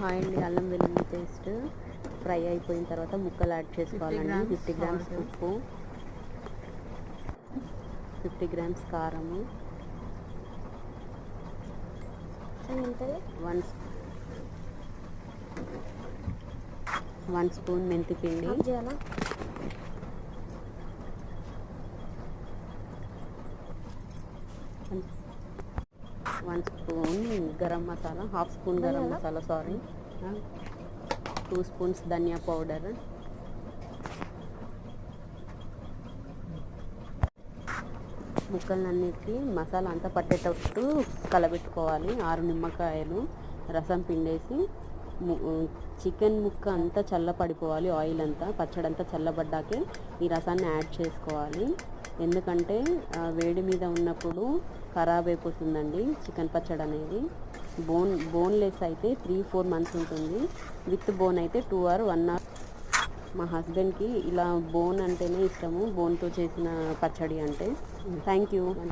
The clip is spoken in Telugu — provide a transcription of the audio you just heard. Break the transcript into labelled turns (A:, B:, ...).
A: హాయ్ అండి, అల్లం వెల్లుల్లి పేస్ట్ ఫ్రై అయిపోయిన తర్వాత ముక్కలు యాడ్ చేసుకోవాలండి. 50 గ్రామ్స్ ఉప్పు, 50 గ్రామ్స్ కారము, 1 స్పూన్ మెంతి పిండి, 1 spoon garam masala, half spoon garam masala 2 spoons ధనియా పౌడర్, ముక్కలన్నిటికీ మసాలా అంతా పట్టేటట్టు కలబెట్టుకోవాలి. 6 నిమ్మకాయలు రసం పిండేసి చికెన్ ముక్క అంతా చల్లపడిపోవాలి. ఆయిల్ అంతా పచ్చడి అంతా చల్లబడ్డాకే ఈ రసాన్ని యాడ్ చేసుకోవాలి. ఎందుకంటే వేడి మీద ఉన్నప్పుడు ఖరాబ్ అయిపోతుందండి చికెన్ పచ్చడి అనేది. బోన్లెస్ అయితే 3-4 మంత్స్ ఉంటుంది, విత్ బోన్ అయితే 2 or 1 hour. మా హస్బెండ్కి ఇలా బోన్ అంటేనే ఇష్టము, బోన్తో చేసిన పచ్చడి అంటే. Thank you.